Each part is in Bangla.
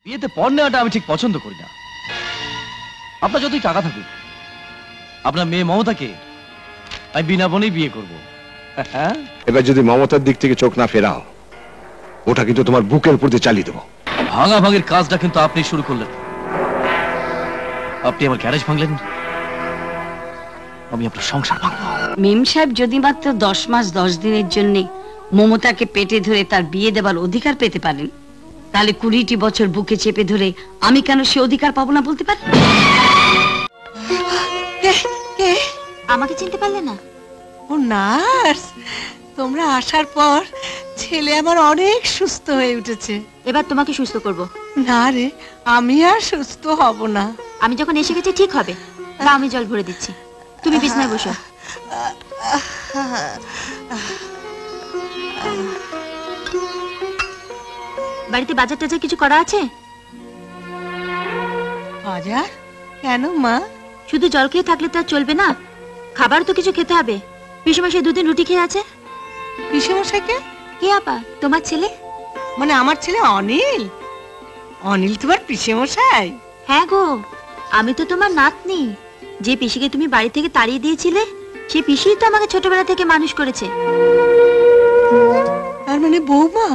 বিয়েতে পণ নেওয়াটা আমি ঠিক পছন্দ করি না। আপনার যতই টাকা থাকুক, আপনার মেয়ে মমতাকে আমি বিনা পণেই বিয়ে করবো। এবার যদি মমতার দিক থেকে চোখ না ফেরাও, ওটা কিন্তু তোমার বুকের উপর দিয়ে চালিয়ে দেবো। ভাঙাভাঙির কাজটা কিন্তু আপনি শুরু করলেন। আপনি আমার গ্যারেজ ভাঙলেন, আমি আপনার সংসার ভাঙবো। মেম সাহেব যদি মাত্র 10 মাস 10 দিনের জন্য মমতাকে পেটে ধরে তার বিয়ে দেবার অধিকার পেতে পারেন, তাহলে 20টি বছর বুকে চেপে ধরে আমি কেন সে অধিকার পাবো না বলতে পারি? আমাকে চিনতে পারলে না? ও নার্স, তোমরা আসার পর ছেলে আমার অনেক সুস্থ হয়ে উঠেছে। এবার তোমাকে সুস্থ করব। না রে, আমি আর সুস্থ হব না। আমি যখন এসে গেছি ঠিক হবে। বা আমি জল ভরে দিচ্ছি, তুমি বিছানায় বসো। বাড়িতে বাজার টাজার কিছু করা আছে? বাজার কেন মা? শুধু জল খেয়ে থাকলে তো আর চলবে না, খাবার তো কিছু খেতে হবে। পিসেমশাই 2 দিন রুটি খেয়ে আছে। পিসেমশাইকে? কে আপা? তোমার ছেলে। মানে আমার ছেলে অনিল? অনিল তোমার পিসেমশাই? হ্যাঁ গো, আমি তো তোমার নাতনি। যে পিসিকে তুমি বাড়ি থেকে তাড়িয়ে দিয়েছিলে, সে পিসিই তো আমাকে ছোটবেলা থেকে মানুষ করেছে। তার মানে বৌমা?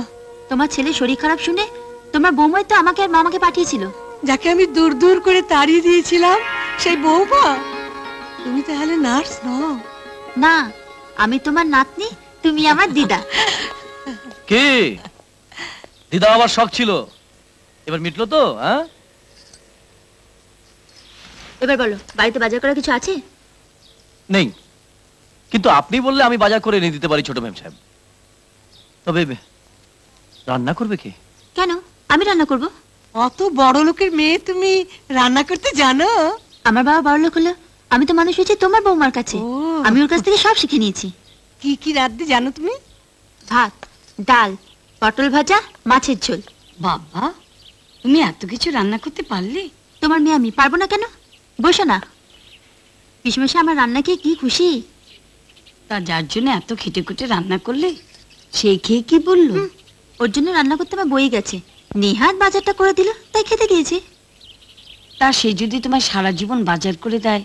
তোমার ছেলে শরীর খারাপ শুনে তোমার বৌমাই তো আমাকে আর মামাকে পাঠিয়েছিল। যাকে আমি দূর দূর করে তাড়িয়ে দিয়েছিলাম, সেই বৌমা? তুমি তাহলে নার্স নও? না, আমি তোমার নাতনি, তুমি আমার দিদা। কে দিদা? আমার শখ ছিল, এবার মিটলো তো? হ্যাঁ, এবার বলো, বাড়িতে বাজার করা কিছু আছে? নেই, কিন্তু আপনি বললে আমি বাজার করে এনে দিতে পারি ছোট ম্যাম সাহেব। তবে রান্না করবে কে? কেন, আমি রান্না করব। অত বড় লোকের মেয়ে, তুমি রান্না করতে জানো? আমার বাবা বড় লোক হলো, আমি তো মানুষ হয়েছি তোমার বৌমার কাছে। ও। আমি ওর কাছ থেকে সব শিখে নিয়েছি। কি কি রাঁধতে জানো তুমি? ভাত, ডাল, পটল ভাজা, মাছের ঝোল। বাবা, তুমি এত কিছু রান্না করতে পারলে? তোমার মেয়ে আমি পারবো না কেন? বসো না। পিসমশাই আমার রান্না খেয়ে কি খুশি। তা যার জন্য এত খেটে খুটে রান্না করলে, সে খেয়ে কি বললো? ওর জন্য রান্না করতে আমার বই গেছে, নেহাত বাজারটা করে দিল, তাই খেতে গিয়েছে। তা সে যদি তোমার সারা জীবন বাজার করে দেয়,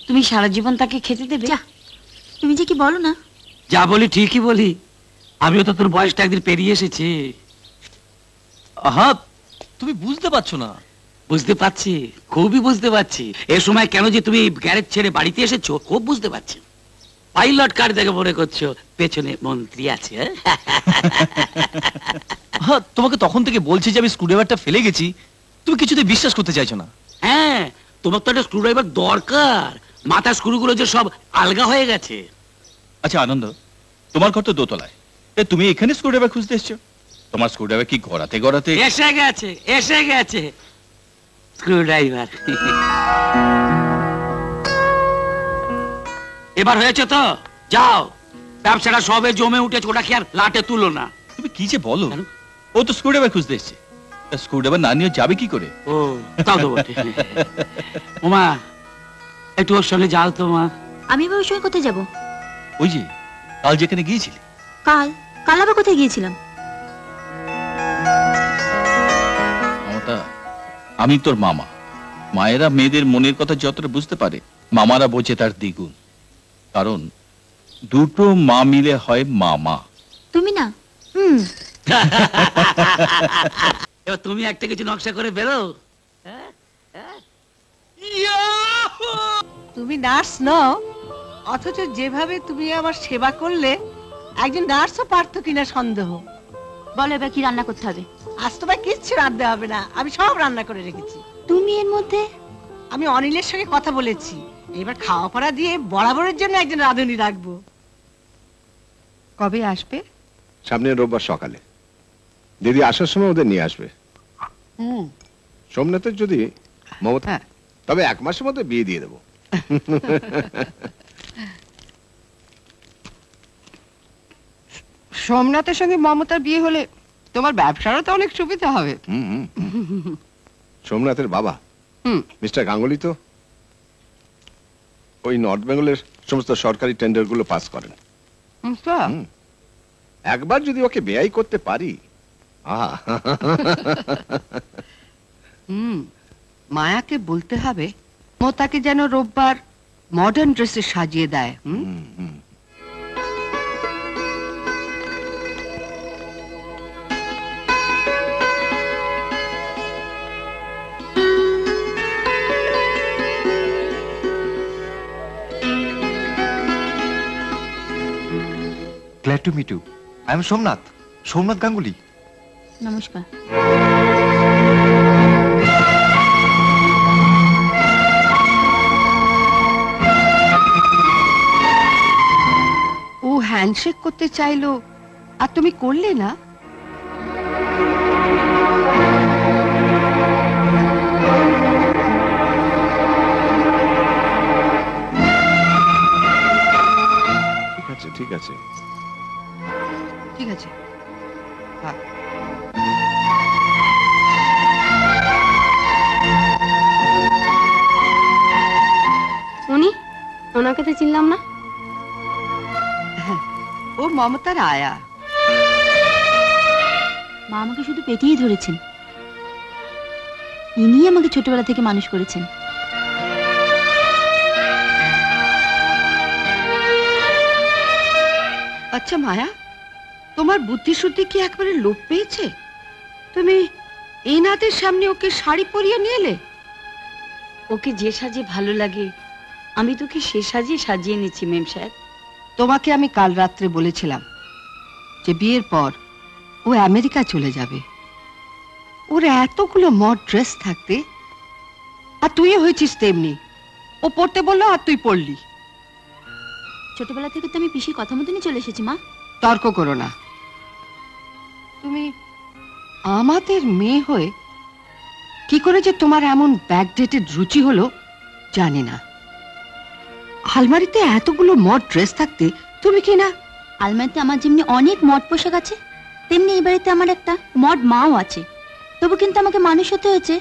তুমি সারা জীবন তাকে খেতে দেবে? যা, তুমি যে কি বলো না। যা বলি ঠিকই বলি, আমিও তো তোর বয়সটা একদিন পেরিয়ে এসেছি। আহা, তুমি বুঝতে পারছো না। বুঝতে পারছি, খুবই বুঝতে পারছি। এ সময় কেন যে তুমি গ্যারেজ ছেড়ে বাড়িতে এসেছো খুব বুঝতে পারছি। পাইলট কার দেখে মনে করছো পেছনে মন্ত্রী আছে? হ্যাঁ, তোমাকে তখন থেকে বলছি যে আমি স্ক্রুড্রাইভারটা ফেলে গেছি, তুমি কিছুতে বিশ্বাস করতে চাইছো না। হ্যাঁ, তোমার তো একটা স্ক্রুড্রাইভার দরকার। মাথার স্ক্রুগুলো যে সব আলগা হয়ে গেছে। আচ্ছা আনন্দ, তোমার ঘর তো দোতলায়, তুমি এখানে স্ক্রুড্রাইভার খুঁজতে এসছো? তোমার স্ক্রুড্রাইভার কি গড়াতে গড়াতে? এসে গেছে, এসে গেছে স্ক্রুড্রাইভার। এবার হয়েছে তো, যাও। ব্যবসাটা সবে জমে উঠেছে, ওটা কি আর লাটে তুলো না? তুমি কি যে বলো, ও তো স্ক্রুড্রাইভার খুঁজতে এসছে, স্ক্রুড্রাইভার না নিয়ে যাবে কি করে? ও তাও তো বটে। ওমা, একটু ওর সঙ্গে যাও তো মা। আমি এবার ওর সঙ্গে কোথায় যাবো? ওই যে কাল যেখানে গিয়েছিলি। কাল? কাল আবার কোথায় গিয়েছিলাম? মমতা, আমি তোর মামা। মায়েরা মেয়েদের মনের কথা যতটা বুঝতে পারে, মামারা বোঝে তার দ্বিগুণ। কারণ দুটো মা মিলে হয় মামা। তুমি না? এবার তুমি একটা কিছু নকশা করে বেরো। তুমি নার্স নও, অথচ যেভাবে তুমি আমার সেবা করলে, একজন নার্সও পারতো কিনা সন্দেহ। বলো এবার কি রান্না করতে হবে? আজ তোমায় কিচ্ছু রাঁধতে হবে না, আমি সব রান্না করে রেখেছি। তুমি এর মধ্যে? আমি অনিলের সঙ্গে কথা বলেছি, এবার খাওয়া পড়া দিয়ে বরাবরের জন্য একজন রাঁধুনি রাখবো। কবে আসবে? সামনের রোববার সকালে। দিদি আসার সময় ওদের নিয়ে আসবে। সোমনাথের যদি মমতা, তবে 1 মাসের মধ্যে বিয়ে দিয়ে দেবো। সোমনাথের সঙ্গে মমতার বিয়ে হলে তোমার ব্যবসারও তো অনেক সুবিধা হবে। সোমনাথের বাবা মিস্টার গাঙ্গুলি তো ওই নর্থ বেঙ্গলের সমস্ত সরকারি টেন্ডার গুলো পাস করেন। একবার যদি ওকে বেয়াই করতে পারি, মায়াকে বলতে হবে মমতাকে যেন রোববার মডার্ন ড্রেসে সাজিয়ে দেয়। Glad to meet you. I am Somnath. Somnath Ganguly. নমস্কার। ও হ্যান্ডশেক করতে চাইলো আর তুমি করলে না? ঠিক আছে ঠিক আছে। ঠিক আছে। হ্যাঁ। উনি, ওনাকে তো চিনলাম না। ও মমতার আয়া। মা আমাকে শুধু পেটেই ধরেছেন, ইনি আমাকে ছোটবেলা থেকে মানুষ করেছেন। আচ্ছা মায়া, তোমার বুদ্ধি শুদ্ধি কি একবারে লোপ পেয়েছে? তুমি এই নাতের সামনে ওকে শাড়ি পরিয়ে নিয়ে এলে? ওকে যে সাজে ভালো লাগে আমি তোকে সে সাজে সাজিয়ে নিচ্ছি মেম সাহেব। তোমাকে আমি কাল রাত্রে বলেছিলাম যে বিয়ের পর ও আমেরিকা চলে যাবে। ওর এতগুলো মড ড্রেস থাকতে, আর তুইও হয়েছিস তেমনি। ও পড়তে বললো আর তুই পড়লি। ছোটবেলা থেকে তো আমি পিসির কথা মতনই চলে এসেছি মা। তর্ক করো না। তুমি আমাদের মেয়ে হয়ে কি করে যে তোমার এমন ব্যাকডেটেড রুচি হলো জানি না। আলমারিতে এতগুলো মড ড্রেস থাকতে তুমি কি না? আলমারিতে আমার যেমনি অনেক মড পোশাক আছে, তেমনি এই বাড়িতে আমার একটা মড মাও আছে। তবু কিন্তু আমাকে মানুষ হতে হয়েছে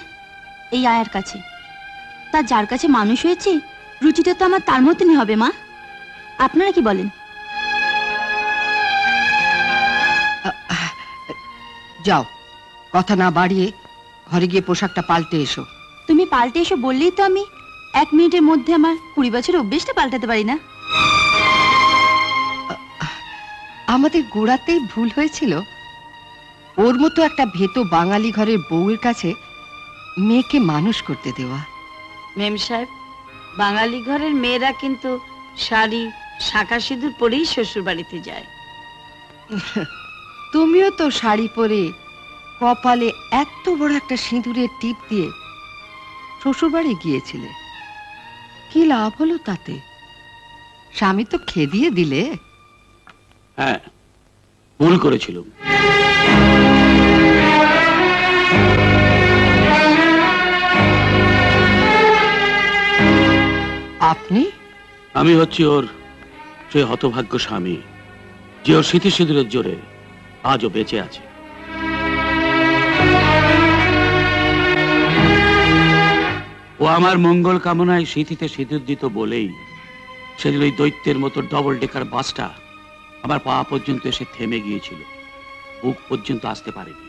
এই আয়ার কাছে। তা যার কাছে মানুষ হয়েছে, রুচিটা তো আমার তার মতনই হবে মা। আপনারা কি বলেন? যাও, কথা না বাড়িয়ে ঘরে গিয়ে পোশাকটা পাল্টে এসো। তুমি পাল্টে এসো বললেই তো আমি 1 মিনিটের মধ্যে আমার 20 বছরের অভ্যেসটা পাল্টাতে পারি না। আমাদের গোড়াতেই ভুল হয়েছিল ওর মতো একটা ভেতো বাঙালি ঘরের বউয়ের কাছে মেয়েকে মানুষ করতে দেওয়া। মেম সাহেব, বাঙালি ঘরের মেয়েরা কিন্তু শাড়ি শাঁখা সিঁদুর পরেই শ্বশুর বাড়িতে যায়। তুমিও তো শাড়ি পরে কপালে এত বড় একটা সিঁদুরের টিপ দিয়ে শ্বশুরবাড়ি গিয়েছিলে। কি লাভ হলো তাতে? স্বামী তো খেদিয়ে দিলে। হ্যাঁ, ভুল করেছিলাম। আপনি? আমি হচ্ছি ওর সে হতভাগ্য স্বামী, যে ওর স্মৃতি সিঁদুরের জোরে আজও বেঁচে আছে। ও আমার মঙ্গল কামনায় স্মৃতিতে সিঁদুর দিত বলেই সেদিন ওই দৈত্যের মতো ডবল ডেকার বাসটা আমার পা পর্যন্ত এসে থেমে গিয়েছিল, বুক পর্যন্ত আসতে পারেনি।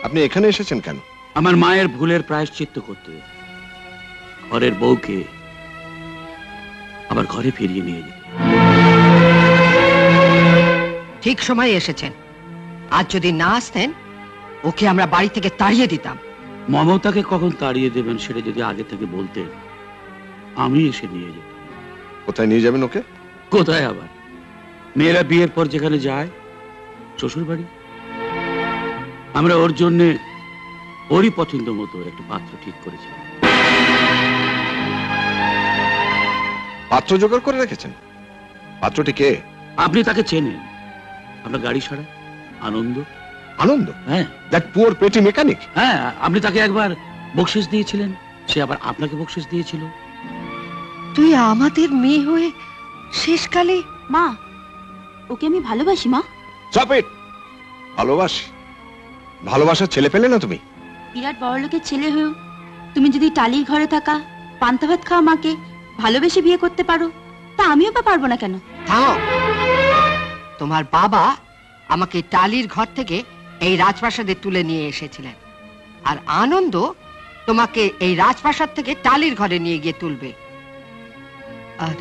আপনি এখানে এসেছেন কেন? আমার মায়ের ভুলের প্রায়শ্চিত্ত করতে, ঘরের বউকে আবার ঘরে ফিরিয়ে নিয়ে যেতে। ঠিক সময়ে এসেছেন। আজ যদি না আসতেন ওকে আমরা বাড়ি থেকে তাড়িয়ে দিতাম। মমতাকে কখন তাড়িয়ে দেবেন সেটা যদি আগে থেকে বলতেন, আমি এসে নিয়ে যেতাম। কোথায় নিয়ে যাবেন ওকে? কোথায় আবার? মেয়েরা বিয়ের পর যেখানে যায়, শ্বশুর বাড়ি। আমরা ওর জন্য ওরই পছন্দ মতো একটা পাত্র ঠিক করেছি। পাত্র জোগাড় করে রেখেছেন? পাত্রটি কে? আপনি তাকে চেনেন। আমরা গাড়ি ছাড়া আনন্দ। আনন্দ? হ্যাঁ, দ্যাট পুয়ার পেটি মেকানিক। হ্যাঁ, আপনি তাকে একবার বকশিস দিয়েছিলেন, সে আবার আপনাকে বকশিস দিয়েছিল। তুই আমাদের মেয়ে হয়ে শেষকালে? মা, ওকে আমি ভালোবাসি মা। Stop it! ভালোবাসি? ভালোবাসার ছেলে পেলে না তুমি? বিরাট বড় লোকের ছেলে হয়েও তুমি যদি টালির ঘরে থাকা পান্তা ভাত খাওয়া মাকে ভালোবেসে বিয়ে করতে পারো, তা আমিও বা পারবো না কেন? থামো। তোমার বাবা আমাকে টালির ঘর থেকে এই রাজপ্রাসাদে তুলে নিয়ে এসেছিলেন, আর আনন্দ তোমাকে এই রাজপ্রাসাদ থেকে টালির ঘরে নিয়ে গিয়ে তুলবে। আর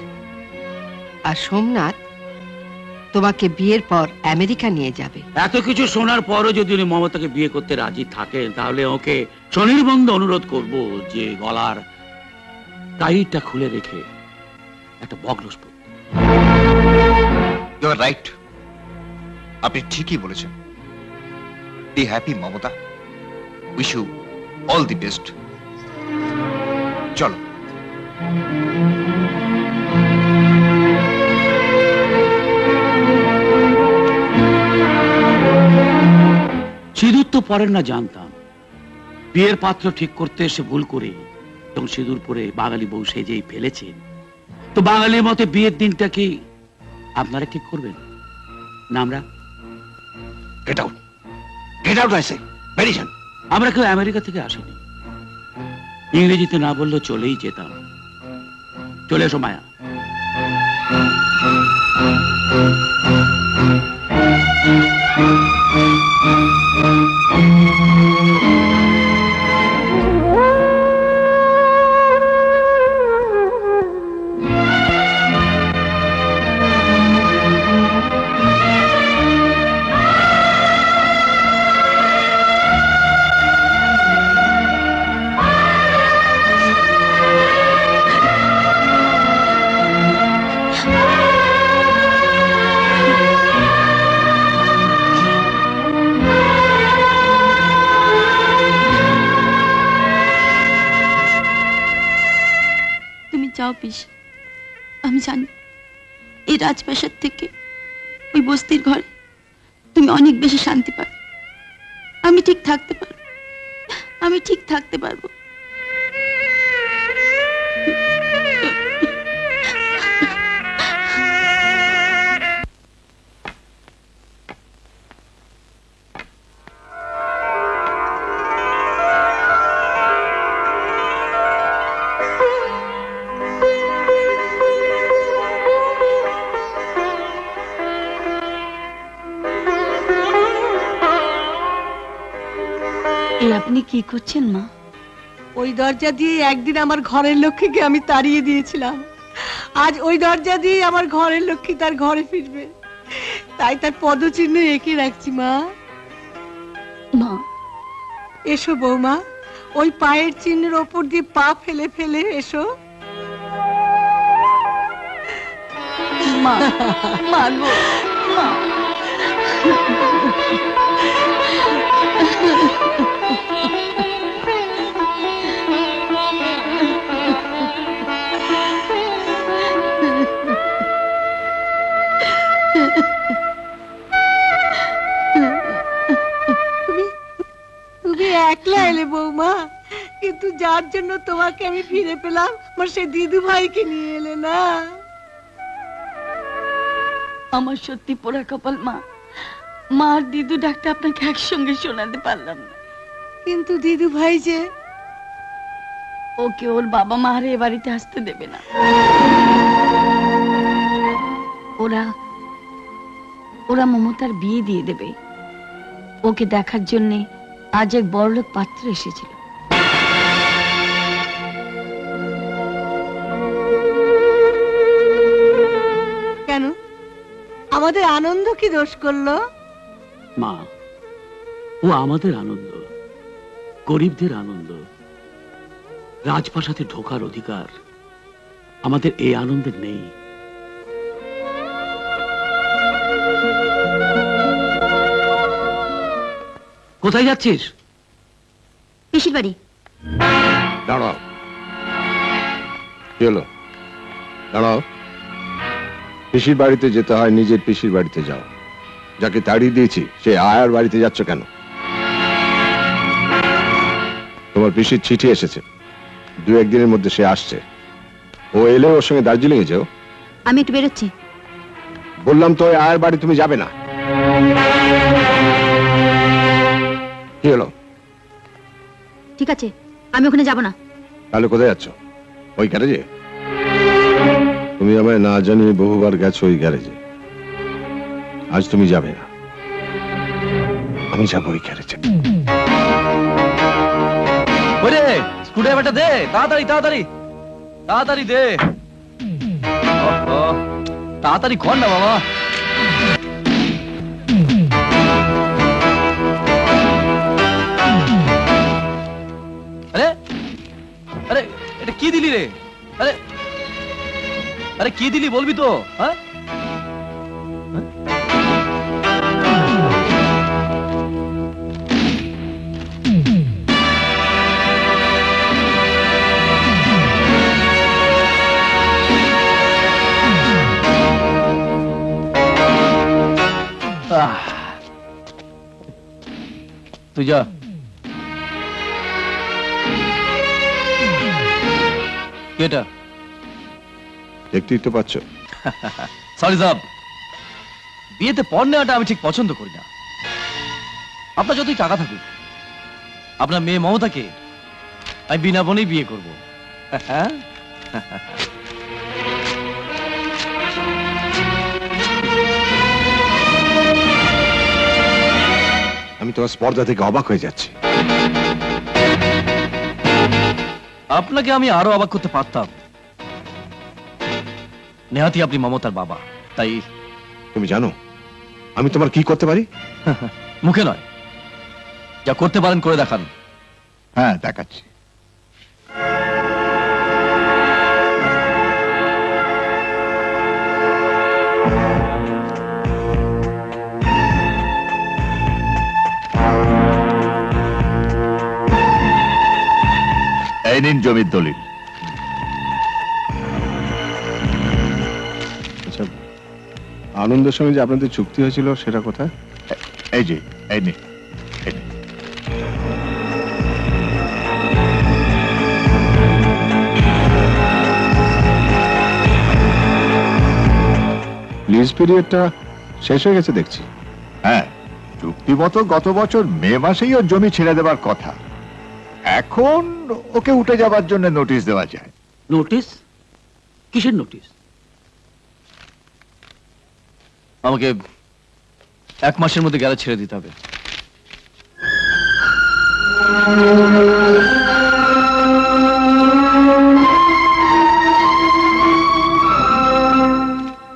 আর সোমনাথ তোমাকে বিয়ের পর আমেরিকা নিয়ে যাবে। এত কিছু শোনার পরও যদি উনি মমতাকে বিয়ে করতে রাজি থাকেন, তাহলে ওকে স্বনির্বন্ধ অনুরোধ করব যে গলার টাইটা খুলে রেখে একটা বগলস পরতে। ইউ আর রাইট, আপনি ঠিকই বলেছেন। Be happy Mamata, wish you all the best. চলো। সিঁদুর তো পরেন না জানতাম, বিয়ের পাত্র ঠিক করতে এসে ভুল করে এবং সিঁদুর পরে বাঙালি বউ সেজেই ফেলেছেন। তো বাঙালির মতে বিয়ের দিনটা কি আপনারা ঠিক করবেন না আমরা? Get out, get out I say, variation. আমরা কেউ আমেরিকা থেকে আসিনি, ইংরেজিতে না বললেও চলেই যেতাম। চলে এসো মায়া। যাও পিস, আমি জানি এই রাজপ্রাসাদ থেকে ওই বস্তির ঘরে তুমি অনেক বেশি শান্তি পাবে। আমি ঠিক থাকতে পারবো, আমি ঠিক থাকতে পারবো। আপনি কি করছেন মা? ওই দরজা দিয়ে একদিন আমার ঘরের লক্ষ্মীকে আমি তাড়িয়ে দিয়েছিলাম, আজ ওই দরজা দিয়ে আমার ঘরের লক্ষ্মী তার ঘরে ফিরবে, তাই তার পদচিহ্ন এঁকে রাখছি মা। মা এসো বৌমা, ওই পায়ের চিহ্নের ওপর দিয়ে পা ফেলে ফেলে এসো। মা মা গো, মা তুমি একলা এলে বৌমা, কিন্তু যার জন্য তোমাকে আমি ফিরে পেলাম আমার সেই দিদু ভাইকে নিয়ে এলে না। আমার সত্যি পোড়া কপাল মা, মা আর দিদু ডাকটা আপনাকে একসঙ্গে শোনাতে পারলাম না। কিন্তু দিদু ভাই যে, ওকে ওর বাবা মা আর এ বাড়িতে আসতে দেবে না। ওরা ওরা মমতার বিয়ে দিয়ে দেবে। ওকে দেখার জন্য আজ এক বড়লোক পাত্র এসেছিল। কেন আমাদের আনন্দ কি দোষ করলো? মা, ও আমাদের আনন্দ, গরিবদের আনন্দ। রাজপ্রাসাদে ঢোকার অধিকার আমাদের এই আনন্দের নেই। কোথায় যাচ্ছিস? পিসির বাড়ি। দাঁড়াও, কি হলো? দাঁড়াও। পিসির বাড়িতে যেতে হয়, নিজের পিসির বাড়িতে যাও। যাকে তাড়িয়ে দিয়েছি সে আয়ার বাড়িতে যাচ্ছ কেন? তোমার পিসির চিঠি এসেছে, 2-1 দিনের মধ্যে সে আসছে। ও এলে ওর সঙ্গে দার্জিলিং এ যাও। আমি একটু বেরোচ্ছি। বললাম তো ওই আয়ার বাড়ি তুমি যাবে না। কি হলো? ঠিক আছে, আমি ওখানে যাব না। তাহলে কোথায় যাচ্ছ? ওই গ্যারেজে? তুমি আমায় না জানিয়ে বহুবার গেছো ওই গ্যারেজে। আজ তুমি যাবে না, আমি যাবো ওই গ্যারেজে। ওরে স্ক্রুড্রাইভারটা দে, তাড়াতাড়ি তাড়াতাড়ি তাড়াতাড়ি দে। ওহো, তাড়াতাড়ি কর না বাবা। আরে আরে এটা কি দিলি রে? আরে আরে কি দিলি বলবি তো? হ্যাঁ তুই যা। কেটা? দেখতেই তো পাচ্ছ। সরি সাহেব, বিয়েতে পণ নেওয়াটা আমি ঠিক পছন্দ করি না। আপনার যতই টাকা থাকুক, আপনার মেয়ে মমতাকে আমি বিনা বনেই বিয়ে করবো। হ্যাঁ আমি তোমার স্পর্ধা থেকে অবাক হয়ে যাচ্ছি। আপনাকে আমি আরো অবাক করতে পারতাম। নেহাতি আপনি মমতার বাবা, তাই। তুমি জানো আমি তোমার কি করতে পারি? মুখে নয়, যা করতে পারেন করে দেখান। হ্যাঁ, দেখাচ্ছি। এই নিন জমির দলিল। আচ্ছা, আনন্দের সঙ্গে যে আপনাদের চুক্তি হয়েছিল সেটা কোথায়? এই যে, এই নিন, এই নিন। লিজ পিরিয়ডটা শেষ হয়ে গেছে দেখছি। হ্যাঁ, চুক্তিমতো গত বছর মে মাসেই ওর জমি ছেড়ে দেবার কথা। এখন ওকে উঠে যাবার জন্য নোটিশ দেওয়া যায়। নোটিস? কিসের নোটিস? আমাকে 1 মাসের মধ্যে গ্যারেজ ছেড়ে দিতে হবে।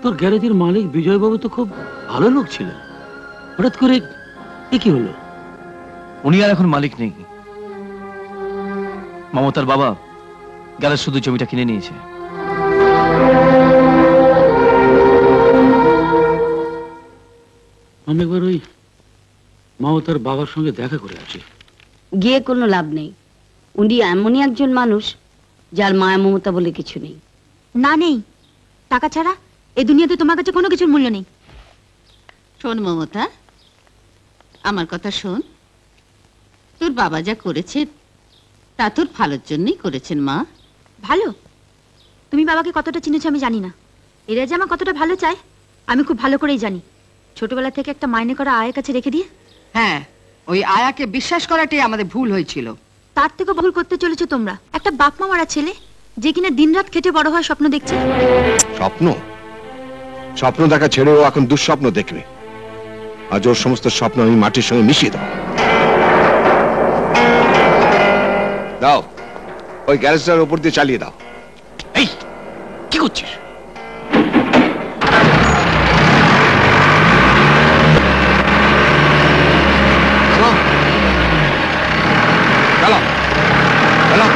তোর গ্যারেজের মালিক বিজয়বাবু তো খুব ভালো লোক ছিলেন, হঠাৎ করে এ কি হলো? উনি আর এখন মালিক নেই। মমতার বাবা গ্যারেজ শুধু জমিটা কিনে নিয়েছে। আমি একবার ওই মমতার বাবার সঙ্গে দেখা করে আসি। গিয়ে কোনো লাভ নেই। উনি এমনই একজন মানুষ যার মায়া মমতা বলে কিছু নেই। না, নেই। টাকা ছাড়া এই দুনিয়াতে তোমার কাছে কোনো কিছুর মূল্য নেই। শোন মমতা, আমার কথা শোন। তোর বাবা যা করেছে তা তোর ভালোর জন্যই করেছেন মা। ভালো? তুমি বাবাকে কতটা চিনেছো আমি জানি না। এরা যে আমার কতটা ভালো চায় আমি খুব ভালো করেই জানি। ছোটবেলা থেকে একটা মাইনে করা আয়ের কাছে রেখে দিয়ে হ্যাঁ, ওই আয়াকে বিশ্বাস করাটাই আমাদের ভুল হয়েছিল। তার থেকে ভুল করতে চলেছো তোমরা। একটা বাপ মা মারা ছেলে যে কিনা দিনরাত খেটে বড় হওয়ার স্বপ্ন দেখছে। স্বপ্ন? স্বপ্ন দেখা ছেড়ে ও এখন দুঃস্বপ্ন দেখবে। আজ ওর সমস্ত স্বপ্ন আমি মাটির সঙ্গে মিশিয়ে দেবো। দাও, ওই গ্যারেজটার উপর দিয়ে চালিয়ে দাও। এই কি করছিস? চালাও, চালাও।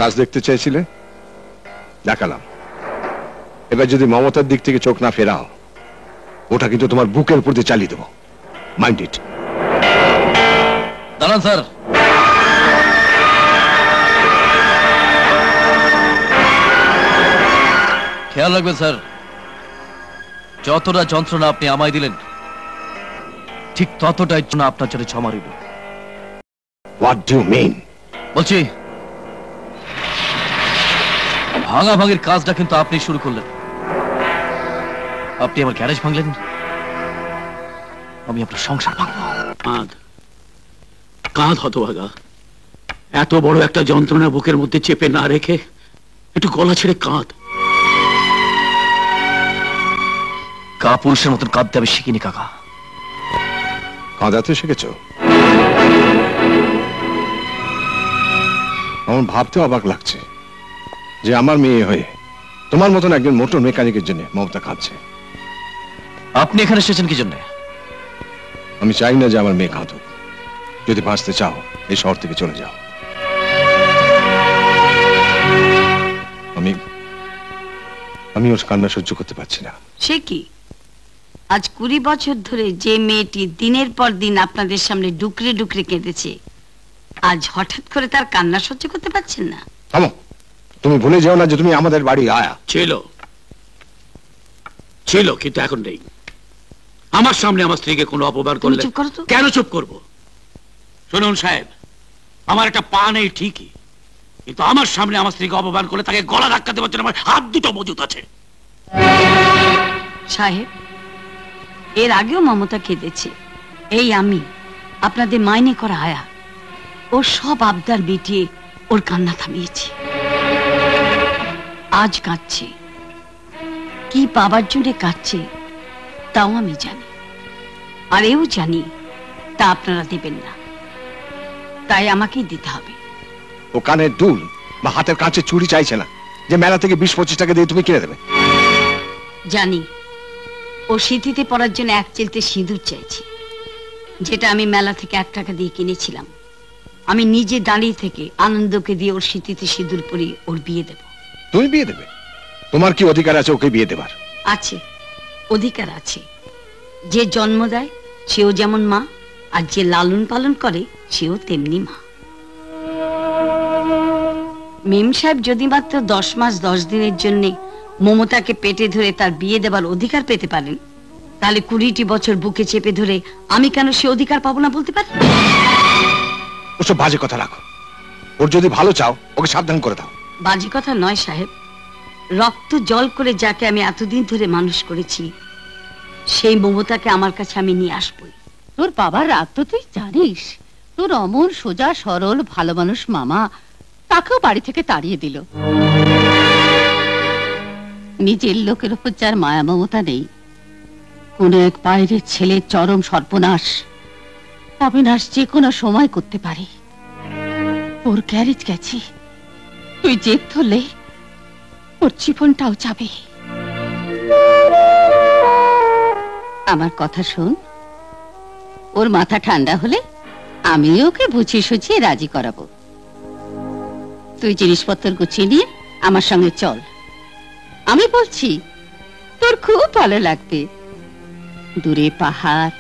কাজ দেখতে চাইছিলে, দেখালাম। এবার যদি মমতার দিক থেকে চোখ না ফেরাও, ওটা কিন্তু তোমার বুকের উপর দিয়ে চালিয়ে দেবো। Mind it. দাঁড়ান স্যার। খেয়াল রাখবেন স্যার, যতটা যন্ত্রণা আপনি আমায় দিলেন, ঠিক ততটাই জন্য আপনার জন্য ক্ষমা রইল। What do you mean? বলছি, ভাঙাভাঙির কাজটা কিন্তু আপনি শুরু করলেন। আপনি আমার গ্যারেজ ভাঙলেন, আমি আপনার সংসার ভাঙবো। কাঁধ কাঁধ হতভাগা, এত বড় একটা যন্ত্রণা বুকের মধ্যে চেপে না রেখে একটু গলা ছেড়ে কাঁধ। কাপুরুষের মতন কাঁদতে আমি শিখিনি কাকা। কাঁদাতে শিখেছ? আমার ভাবতে অবাক লাগছে যে আমার মেয়ে হয়ে তোমার মতন একজন মোটর মেকানিকের জন্য মমতা কাঁদছে। আপনি এখানে এসেছেন কি জন্য? আমি চাই না যে আমার মেয়ে কাঁদুক। যদি বাঁচতে চাও এই শহর থেকে চলে যাও। আমি ওর কান্না সহ্য করতে পারছি না। সে কি, আজ 20 বছর ধরে যে মেয়েটি দিনের পর দিন আপনাদের সামনে ডুকরে ডুকরে কেঁদেছে, আজ হঠাৎ করে তার কান্না সহ্য করতে পারছেন না? থামো, তুমি ভুলে যাও না যে তুমি আমাদের বাড়ি আয়া। ছিল কিন্তু এখন নেই। আমার সামনে আমার স্ত্রীকে কোনো অপমান করলে চুপ করো তো। কেন চুপ করব? শুনুন সাহেব, আমার একটা পা নেই ঠিকই, কিন্তু আমার সামনে আমার স্ত্রীকে অপমান করলে তাকে গলা ধাক্কা দেওয়ার জন্য আমার হাত দুটো মজুত আছে। সাহেব, এর আগেও মমতা কেঁদেছে। এই আমি আপনাদের মাইনে করা আয়া, ওর সব আবদার মিটিয়ে ওর কান্না থামিয়েছি। আজ কাঁদছে, কি পাবার জন্য কাঁদছে তাও আমি জানি, আর এও জানি তা আপনারা দেবেন না, তাই আমাকেই দিতে হবে। ও কানের দুল বা হাতের কাছে চুড়ি চাইছে না যে মেলা থেকে 20-25 টাকা দিয়ে তুমি কিনে দেবে। জানি ও সিঁথিতে পড়ার জন্য 1 চিলতে সিঁদুর চাইছি, যেটা আমি মেলা থেকে 1 টাকা দিয়ে কিনেছিলাম। আমি নিজে দাঁড়িয়ে থেকে আনন্দকে দিয়ে ওর সিঁথিতে সিঁদুর পরিয়ে ওর বিয়ে দেব। তুমি বিয়ে দেবে? তোমার কি অধিকার আছে ওকে বিয়ে দেবার? আছে, অধিকার আছে। যে জন্ম দেয় সেও যেমন মা, আর যে লালন পালন করে সেও তেমনি মা। মেম সাহেব যদি মাত্র 10 মাস 10 দিনের জন্য মমতাকে পেটে ধরে তার বিয়ে দেবার অধিকার পেতে পারেন, তাহলে 20টি বছর বুকে চেপে ধরে আমি কেন সে অধিকার পাবো না বলতে পারি? ওসব বাজে কথা রাখো। ওর যদি ভালো চাও ওকে সাবধান করে দাও। বাজে কথা নয় সাহেব, রক্ত জল করে যাকে আমি এতদিন ধরে মানুষ করেছি, সেই মমতাকে আমার কাছে আমি নিয়ে আসবই। তোর বাবার রাগ তো তুই জানিস। তোর অমন সোজা সরল ভালো মানুষ মামা তাকেও বাড়ি থেকে তাড়িয়ে দিল। নিজের লোকের উপর যার মায়া মমতা নেই, কোন এক বাইরের ছেলের চরম সর্বনাশ অবিনাশ যে কোনো সময় করতে পারে। ওর গ্যারেজ গেছি, তুই জেদ ধরলে ওর জীবনটাও যাবে। আমার কথা শোন, ওর মাথা ঠান্ডা হলে আমি ওকে বুঝিয়ে সুঝিয়ে রাজি করাবো। তুই জিনিসপত্র গুছিয়ে নিয়ে আমার সঙ্গে চল। আমি বলছি তোর খুব ভালো লাগবে। দূরে পাহাড়,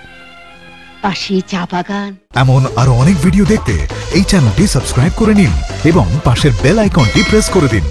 পাশে চা বাগান। এমন আরো অনেক ভিডিও দেখতে এই চ্যানেলটি সাবস্ক্রাইব করে নিন এবং পাশের বেল আইকনটি প্রেস করে দিন।